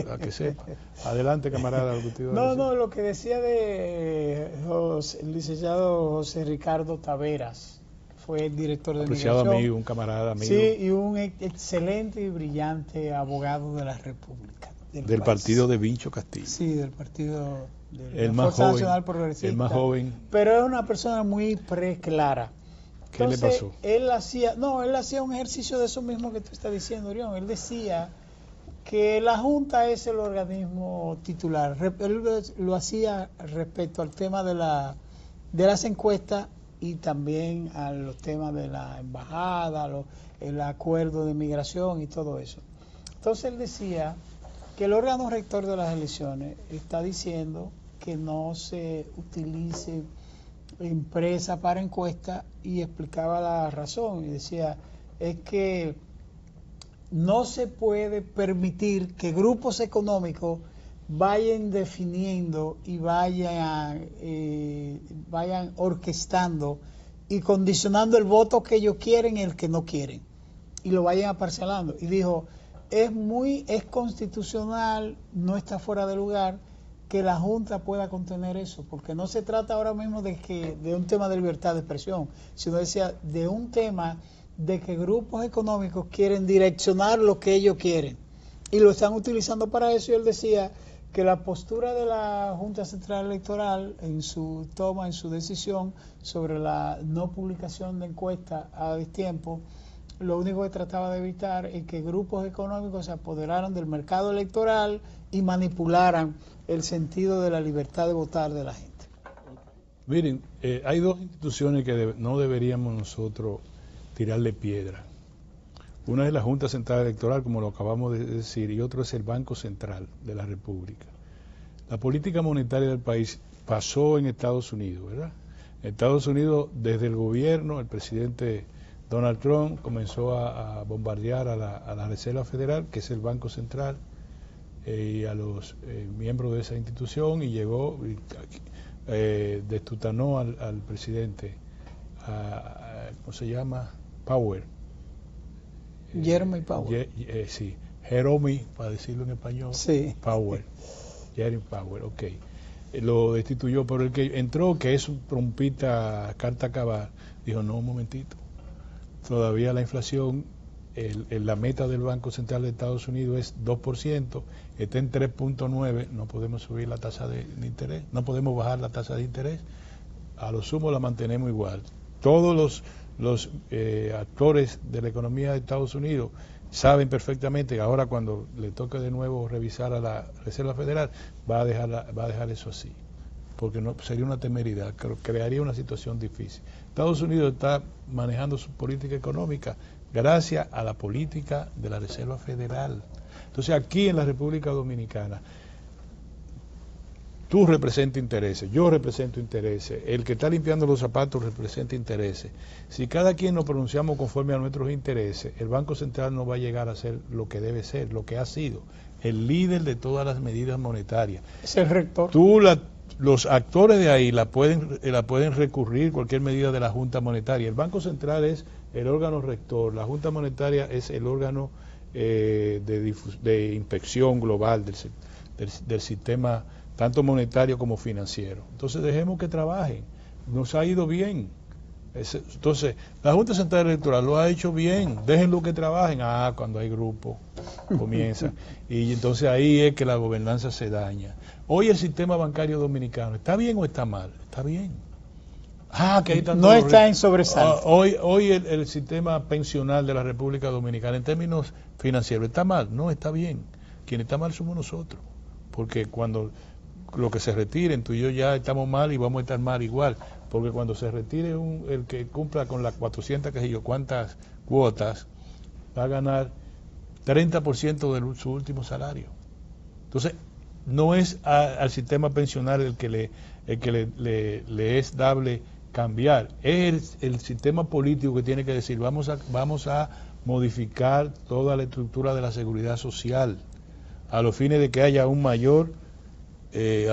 Speaker 1: para que sepa. Adelante, camarada.
Speaker 2: Lo que decía de el licenciado José Ricardo Taveras, fue el director de
Speaker 1: Apreciado
Speaker 2: migración.
Speaker 1: Amigo, un camarada amigo.
Speaker 2: Sí, y un excelente y brillante abogado de la República.
Speaker 1: Del partido de Vincho Castillo.
Speaker 2: Sí, del partido de
Speaker 1: el
Speaker 2: la
Speaker 1: más
Speaker 2: Fuerza
Speaker 1: joven,
Speaker 2: Nacional Progresista.
Speaker 1: El más joven.
Speaker 2: Pero es una persona muy preclara.
Speaker 1: ¿Qué le pasó?
Speaker 2: Él hacía un ejercicio de eso mismo que tú estás diciendo, Orión. Él decía que la Junta es el organismo titular. Él lo hacía respecto al tema de las encuestas y también a los temas de la embajada, el acuerdo de migración y todo eso. Entonces él decía que el órgano rector de las elecciones está diciendo que no se utilice empresa para encuesta y explicaba la razón y decía es que no se puede permitir que grupos económicos vayan definiendo y vayan orquestando y condicionando el voto que ellos quieren y el que no quieren y lo vayan aparcelando. Y dijo, es constitucional, no está fuera de lugar que la Junta pueda contener eso, porque no se trata ahora mismo de un tema de libertad de expresión, sino decía de un tema de que grupos económicos quieren direccionar lo que ellos quieren y lo están utilizando para eso. Y él decía que la postura de la Junta Central Electoral en su decisión sobre la no publicación de encuestas a destiempo, lo único que trataba de evitar es que grupos económicos se apoderaran del mercado electoral y manipularan el sentido de la libertad de votar de la gente.
Speaker 1: Miren, hay dos instituciones que no deberíamos nosotros tirarle piedra. Una es la Junta Central Electoral, como lo acabamos de decir, y otro es el Banco Central de la República. La política monetaria del país pasó en Estados Unidos, ¿verdad? En Estados Unidos, desde el gobierno, el presidente Donald Trump comenzó a bombardear a la Reserva Federal, que es el Banco Central, y a los miembros de esa institución, y llegó, destutanó al presidente, ¿cómo se llama? Powell.
Speaker 2: Jeremy Powell.
Speaker 1: Sí, Jerome, para decirlo en español,
Speaker 2: Sí.
Speaker 1: Powell, Jerome Powell, ok. Lo destituyó, pero el que entró, que es un trompita carta acabar, dijo, no, un momentito, todavía la inflación, la meta del Banco Central de Estados Unidos es 2%, está en 3.9, no podemos subir la tasa de interés, no podemos bajar la tasa de interés, a lo sumo la mantenemos igual. Todos los actores de la economía de Estados Unidos saben perfectamente que ahora cuando le toque de nuevo revisar a la Reserva Federal va a dejar eso así, porque no sería una temeridad, crearía una situación difícil. Estados Unidos está manejando su política económica gracias a la política de la Reserva Federal. Entonces aquí en la República Dominicana tú representas intereses, yo represento intereses, el que está limpiando los zapatos representa intereses. Si cada quien nos pronunciamos conforme a nuestros intereses, el Banco Central no va a llegar a ser lo que debe ser, lo que ha sido, el líder de todas las medidas monetarias.
Speaker 2: Es el rector.
Speaker 1: Los actores de ahí la pueden recurrir cualquier medida de la Junta Monetaria. El Banco Central es el órgano rector, la Junta Monetaria es el órgano de inspección global del sistema tanto monetario como financiero. Entonces dejemos que trabajen, nos ha ido bien. Entonces la Junta Central Electoral lo ha hecho bien, déjenlo que trabajen. Cuando hay grupo comienza y entonces ahí es que la gobernanza se daña. Hoy el sistema bancario dominicano, ¿está bien o está mal? Está bien.
Speaker 2: Que no está en sobresalto.
Speaker 1: Hoy el sistema pensional de la República Dominicana en términos financieros, ¿está mal? No, está bien. Quien está mal somos nosotros, porque cuando lo que se retiren, tú y yo ya estamos mal y vamos a estar mal igual, porque cuando se retire el que cumpla con las 400, que sé yo, cuántas cuotas, va a ganar 30% de su último salario. Entonces, no es al sistema pensional el que le es dable cambiar, es el sistema político que tiene que decir, vamos a modificar toda la estructura de la seguridad social, a los fines de que haya un mayor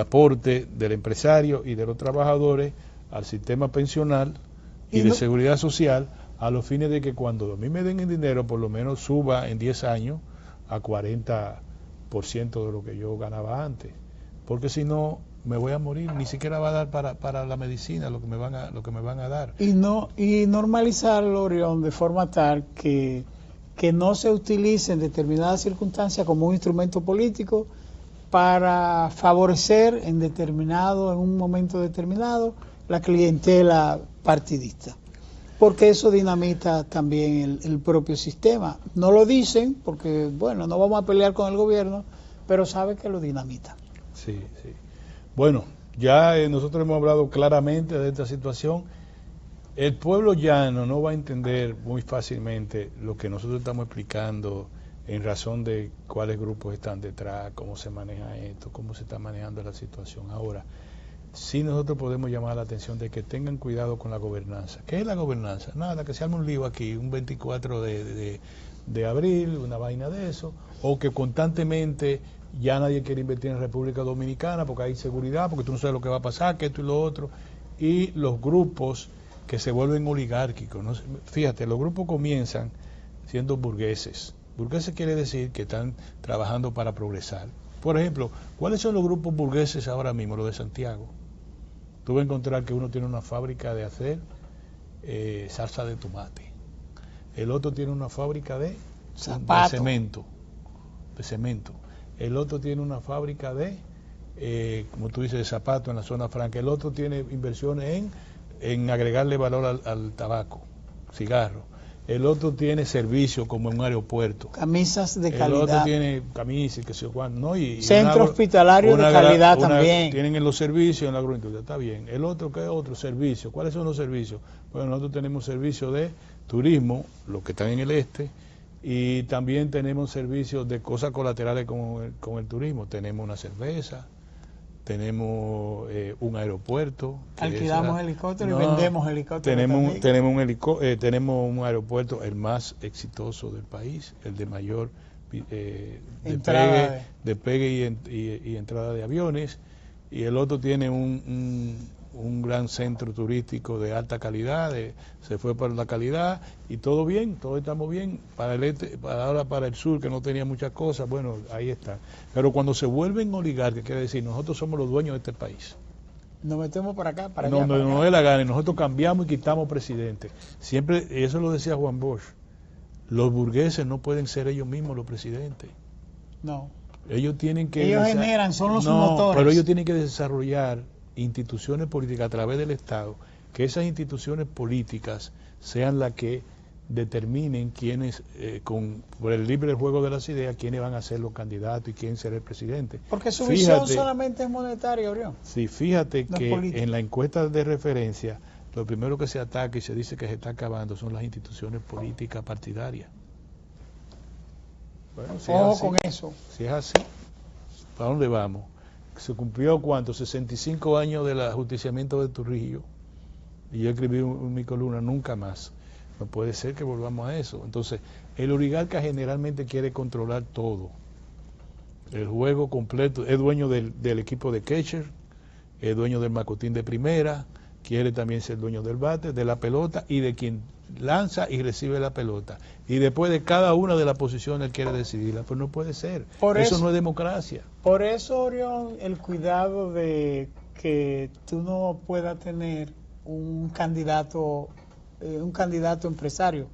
Speaker 1: aporte del empresario y de los trabajadores al sistema pensional y de seguridad social, a los fines de que cuando a mí me den el dinero, por lo menos suba en 10 años a 40% de lo que yo ganaba antes, porque si no me voy a morir, ni siquiera va a dar para la medicina lo que me van a dar.
Speaker 2: Y normalizarlo, Orión, de forma tal que no se utilice en determinadas circunstancias como un instrumento político para favorecer en un momento determinado, la clientela partidista. Porque eso dinamita también el propio sistema. No lo dicen porque, bueno, no vamos a pelear con el gobierno, pero sabe que lo dinamita.
Speaker 1: Sí. Bueno, ya nosotros hemos hablado claramente de esta situación. El pueblo llano no va a entender muy fácilmente lo que nosotros estamos explicando en razón de cuáles grupos están detrás, cómo se maneja esto, cómo se está manejando la situación. Ahora, sí nosotros podemos llamar la atención de que tengan cuidado con la gobernanza. ¿Qué es la gobernanza? Nada, que se arme un lío aquí, un 24 de abril, una vaina de eso, o que constantemente ya nadie quiere invertir en República Dominicana porque hay inseguridad, porque tú no sabes lo que va a pasar, que esto y lo otro, y los grupos que se vuelven oligárquicos, ¿no? Fíjate, los grupos comienzan siendo burgueses. Burgueses quiere decir que están trabajando para progresar. Por ejemplo, ¿cuáles son los grupos burgueses ahora mismo? Los de Santiago. Tú vas a encontrar que uno tiene una fábrica de hacer salsa de tomate. El otro tiene una fábrica de cemento. El otro tiene una fábrica como tú dices, de zapatos en la zona franca. El otro tiene inversiones en agregarle valor al tabaco, cigarro. El otro tiene servicios como en un aeropuerto.
Speaker 2: Camisas de calidad.
Speaker 1: El otro tiene camisas, que sé cuándo, ¿no?
Speaker 2: Centro hospitalario de calidad también.
Speaker 1: Tienen en los servicios, en la agroindustria, está bien. El otro, ¿qué otro servicio? ¿Cuáles son los servicios? Bueno, nosotros tenemos servicios de turismo, los que están en el este, y también tenemos servicios de cosas colaterales con el turismo. Tenemos una cerveza, tenemos un aeropuerto.
Speaker 2: Alquilamos helicópteros y vendemos helicópteros.
Speaker 1: Tenemos un aeropuerto, el más exitoso del país, el de mayor despegue y entrada de aviones, y el otro tiene un gran centro turístico de alta calidad, se fue por la calidad y todo bien, todo estamos bien. Para el este, ahora para el sur, que no tenía muchas cosas, bueno, ahí está. Pero cuando se vuelven oligarcas, quiere decir, nosotros somos los dueños de este país.
Speaker 2: Nos metemos para acá, para allá.
Speaker 1: No, no, no es la gana, y nosotros cambiamos y quitamos presidente. Siempre, y eso lo decía Juan Bosch, los burgueses no pueden ser ellos mismos los presidentes.
Speaker 2: No.
Speaker 1: Ellos tienen que...
Speaker 2: Ellos generan, son los motores.
Speaker 1: Pero ellos tienen que desarrollar instituciones políticas a través del Estado, que esas instituciones políticas sean las que determinen quiénes, por el libre juego de las ideas, quiénes van a ser los candidatos y quién será el presidente.
Speaker 2: Porque su visión solamente es monetaria, Orión.
Speaker 1: Sí, fíjate
Speaker 2: no
Speaker 1: que en la encuesta de referencia, lo primero que se ataca y se dice que se está acabando son las instituciones políticas partidarias. Bueno, si
Speaker 2: ojo
Speaker 1: así,
Speaker 2: con eso.
Speaker 1: Si es así, ¿para dónde vamos? Se cumplió, ¿cuánto? 65 años del ajusticiamiento de Trujillo. Y yo escribí en mi columna, nunca más. No puede ser que volvamos a eso. Entonces, el oligarca generalmente quiere controlar todo. El juego completo. Es dueño del equipo de catcher, es dueño del macotín de primera, quiere también ser dueño del bate, de la pelota y de quien lanza y recibe la pelota. Y después de cada una de las posiciones él quiere decidirla. Pues no puede ser. Eso no es democracia.
Speaker 2: Por eso, Orión, el cuidado de que tú no puedas tener un candidato empresario.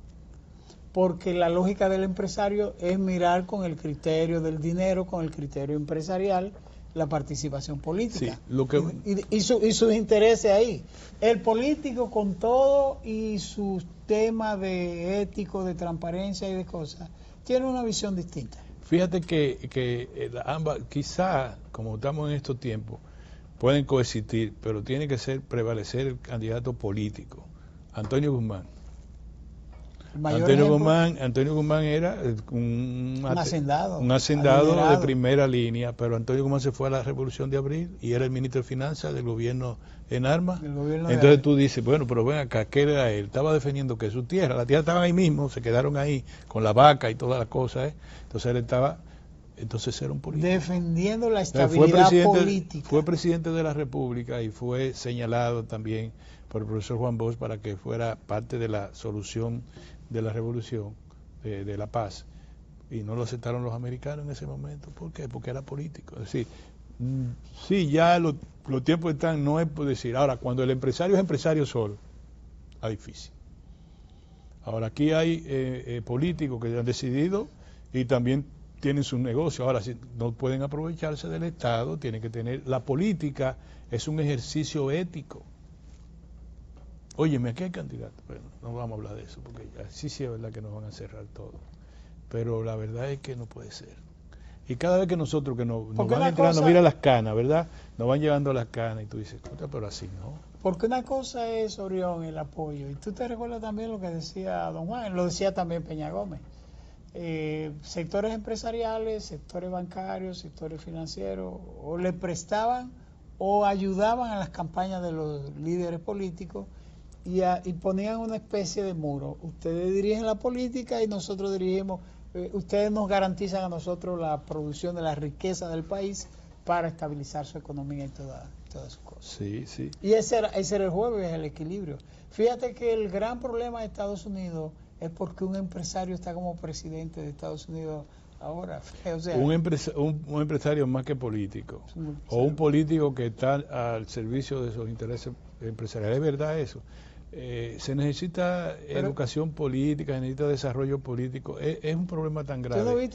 Speaker 2: Porque la lógica del empresario es mirar con el criterio del dinero, con el criterio empresarial, la participación política.
Speaker 1: Sí, lo que...
Speaker 2: y sus intereses ahí. El político con todo y sus temas de ético, de transparencia y de cosas, tiene una visión distinta.
Speaker 1: Fíjate que ambas, quizá, como estamos en estos tiempos, pueden coexistir, pero tiene que prevalecer el candidato político. Antonio Guzmán. Antonio Guzmán era un hacendado de primera línea, pero Antonio Guzmán se fue a la Revolución de Abril y era el ministro de Finanzas del gobierno en armas. Entonces tú dices, bueno, pero ven acá, ¿qué era él? Estaba defendiendo que su tierra, la tierra estaba ahí mismo, se quedaron ahí con la vaca y todas las cosas, Entonces él estaba, era un político.
Speaker 2: Defendiendo la estabilidad política.
Speaker 1: Fue presidente de la República y fue señalado también por el profesor Juan Bosch para que fuera parte de la solución de la revolución, de la paz, y no lo aceptaron los americanos en ese momento. ¿Por qué? Porque era político. Es decir, sí, ya los tiempos están, no es por decir, ahora, cuando el empresario es empresario solo, es difícil. Ahora, aquí hay políticos que han decidido y también tienen sus negocios. Ahora, si no pueden aprovecharse del Estado, tienen que tener, la política es un ejercicio ético. Óyeme, aquí hay candidatos. Bueno, no vamos a hablar de eso, porque sí es verdad que nos van a cerrar todo. Pero la verdad es que no puede ser. Y cada vez que nosotros, que nos van entrando, mira las canas, ¿verdad? Nos van llevando las canas y tú dices, pero así no.
Speaker 2: Porque una cosa es, Orión, el apoyo. Y tú te recuerdas también lo que decía don Juan, lo decía también Peña Gómez. Sectores empresariales, sectores bancarios, sectores financieros, o le prestaban o ayudaban a las campañas de los líderes políticos y ponían una especie de muro. Ustedes dirigen la política y nosotros dirigimos, ustedes nos garantizan a nosotros la producción de la riqueza del país para estabilizar su economía y todas sus cosas.
Speaker 1: Sí, sí.
Speaker 2: Y ese era el juego, es el equilibrio. Fíjate que el gran problema de Estados Unidos es porque un empresario está como presidente de Estados Unidos ahora. O sea,
Speaker 1: un empresario más que político, o un político que está al servicio de sus intereses empresariales. ¿Es verdad eso? Se necesita educación política, se necesita desarrollo político. Es un problema tan grave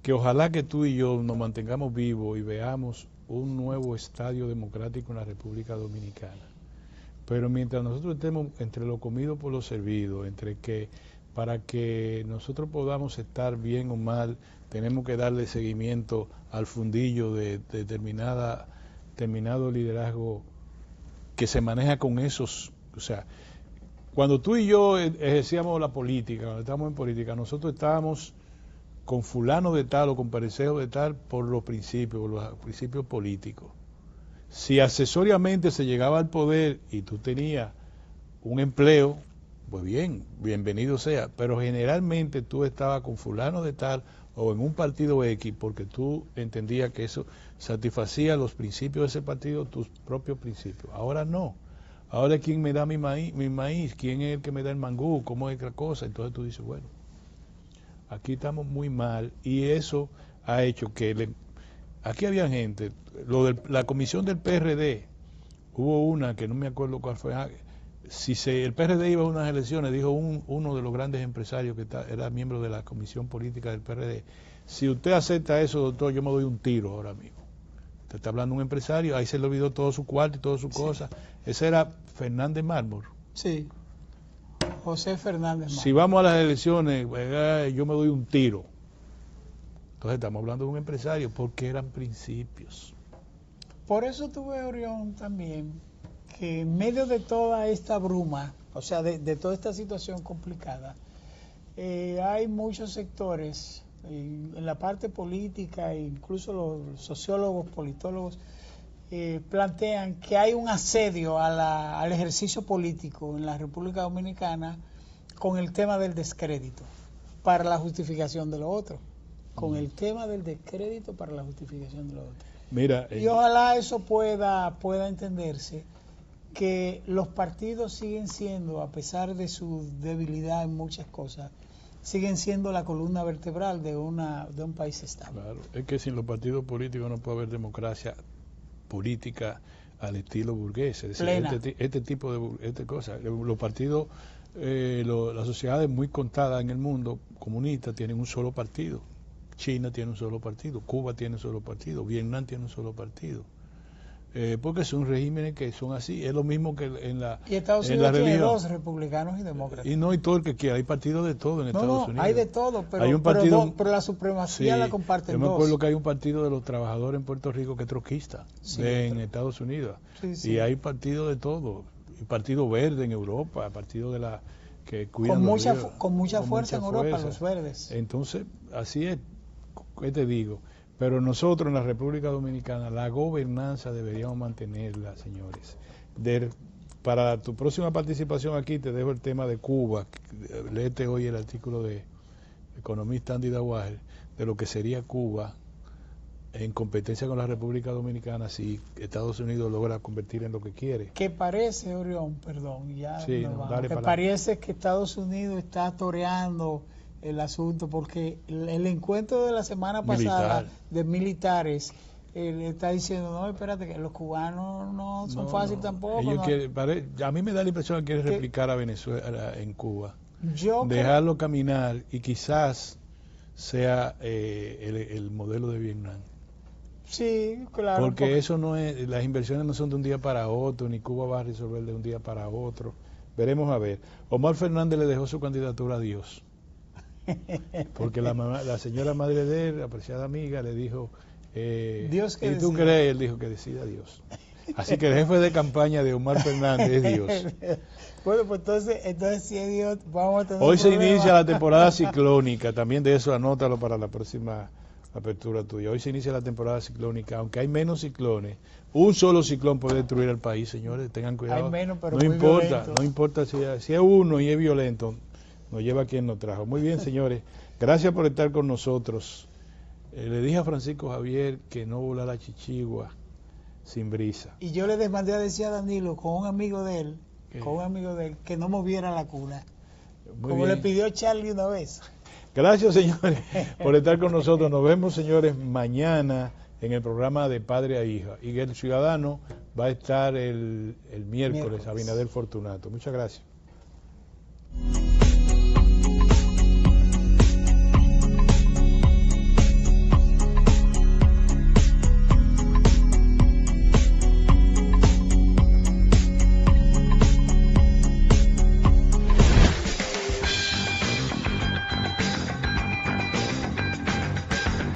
Speaker 1: que ojalá que tú y yo nos mantengamos vivos y veamos un nuevo estadio democrático en la República Dominicana. Pero mientras nosotros estemos entre lo comido por lo servido, para que nosotros podamos estar bien o mal, tenemos que darle seguimiento al fundillo de determinado liderazgo que se maneja con esos, o sea, cuando tú y yo ejercíamos la política, cuando estábamos en política, nosotros estábamos con fulano de tal o con pereceo de tal por los principios políticos. Si accesoriamente se llegaba al poder y tú tenías un empleo, pues bien, bienvenido sea, pero generalmente tú estabas con fulano de tal o en un partido X porque tú entendías que eso satisfacía los principios de ese partido, tus propios principios. Ahora no. Ahora es quién me da mi maíz, quién es el que me da el mangú, cómo es la cosa. Entonces tú dices, bueno, aquí estamos muy mal y eso ha hecho que aquí había gente, la comisión del PRD, hubo una que no me acuerdo cuál fue, el PRD iba a unas elecciones, dijo uno de los grandes empresarios que era miembro de la comisión política del PRD, si usted acepta eso, doctor, yo me doy un tiro ahora mismo. Usted está hablando de un empresario, ahí se le olvidó todo su cuarto y toda su cosa. Ese era Fernández Mármol.
Speaker 2: Sí, José Fernández Mármol.
Speaker 1: Si vamos a las elecciones, yo me doy un tiro. Entonces estamos hablando de un empresario, porque eran principios.
Speaker 2: Por eso tuve, Orión, también, que en medio de toda esta bruma, o sea, de toda esta situación complicada, hay muchos sectores en la parte política, e incluso los sociólogos, politólogos, plantean que hay un asedio al ejercicio político en la República Dominicana con el tema del descrédito para la justificación de lo otro. Con el tema del descrédito para la justificación de lo otro.
Speaker 1: Mira,
Speaker 2: y ojalá eso pueda entenderse, que los partidos siguen siendo, a pesar de su debilidad en muchas cosas, siguen siendo la columna vertebral de un país estable.
Speaker 1: Claro, es que sin los partidos políticos no puede haber democracia política al estilo burgués, es decir, este tipo de cosas. Los partidos, las sociedades muy contadas en el mundo comunista tienen un solo partido. China tiene un solo partido, Cuba tiene un solo partido, Vietnam tiene un solo partido. Porque son regímenes que son así, es lo mismo que en la
Speaker 2: y Estados Unidos tiene dos, republicanos y demócratas.
Speaker 1: Y no hay todo el que quiera, hay partidos de todo en Estados Unidos.
Speaker 2: Hay de todo, pero,
Speaker 1: hay un partido,
Speaker 2: pero la supremacía
Speaker 1: sí,
Speaker 2: la comparten dos.
Speaker 1: Yo me acuerdo que hay un partido de los trabajadores en Puerto Rico que es troquista, en Estados Unidos.
Speaker 2: Sí.
Speaker 1: Y hay partidos de todo, y partido verde en Europa, partido de la que cuidan
Speaker 2: con mucha fuerza en Europa, los verdes.
Speaker 1: Entonces, así es, ¿qué te digo? Pero nosotros en la República Dominicana, la gobernanza deberíamos mantenerla, señores. Para tu próxima participación aquí, te dejo el tema de Cuba. Léete hoy el artículo de economista Andy Dawager de lo que sería Cuba en competencia con la República Dominicana si Estados Unidos logra convertir en lo que quiere.
Speaker 2: Que parece, Orión, perdón,
Speaker 1: que
Speaker 2: parece que Estados Unidos está toreando el asunto, porque el encuentro de la semana pasada de militares está diciendo, no, espérate, que los cubanos no son fáciles tampoco.
Speaker 1: A mí me da la impresión que quiere replicar a Venezuela en Cuba. Dejarlo caminar y quizás sea el modelo de Vietnam.
Speaker 2: Sí, claro.
Speaker 1: Porque eso no es, las inversiones no son de un día para otro, ni Cuba va a resolver de un día para otro. Veremos a ver. Omar Fernández le dejó su candidatura a Dios. Porque la señora madre de él, apreciada amiga, le dijo,
Speaker 2: Dios que
Speaker 1: ¿y tú crees? Él dijo que decida Dios. Así que el jefe de campaña de Omar Fernández es Dios.
Speaker 2: Bueno, pues entonces si es Dios, vamos a tener
Speaker 1: hoy se inicia la temporada ciclónica, también de eso anótalo para la próxima apertura tuya. Hoy se inicia la temporada ciclónica, aunque hay menos ciclones, un solo ciclón puede destruir el país, señores, tengan cuidado.
Speaker 2: Hay menos, pero
Speaker 1: no importa si es uno y es violento, nos lleva a quien nos trajo. Muy bien, señores, gracias por estar con nosotros. Le dije a Francisco Javier que no volara chichigua sin brisa.
Speaker 2: Y yo le mandé a decir a Danilo con un amigo de él, que no moviera la cuna. Como le pidió Charlie una vez.
Speaker 1: Gracias, señores, por estar con nosotros. Nos vemos, señores, mañana en el programa de Padre a Hija. Y el Ciudadano va a estar el miércoles, Abinader Fortunato. Muchas gracias.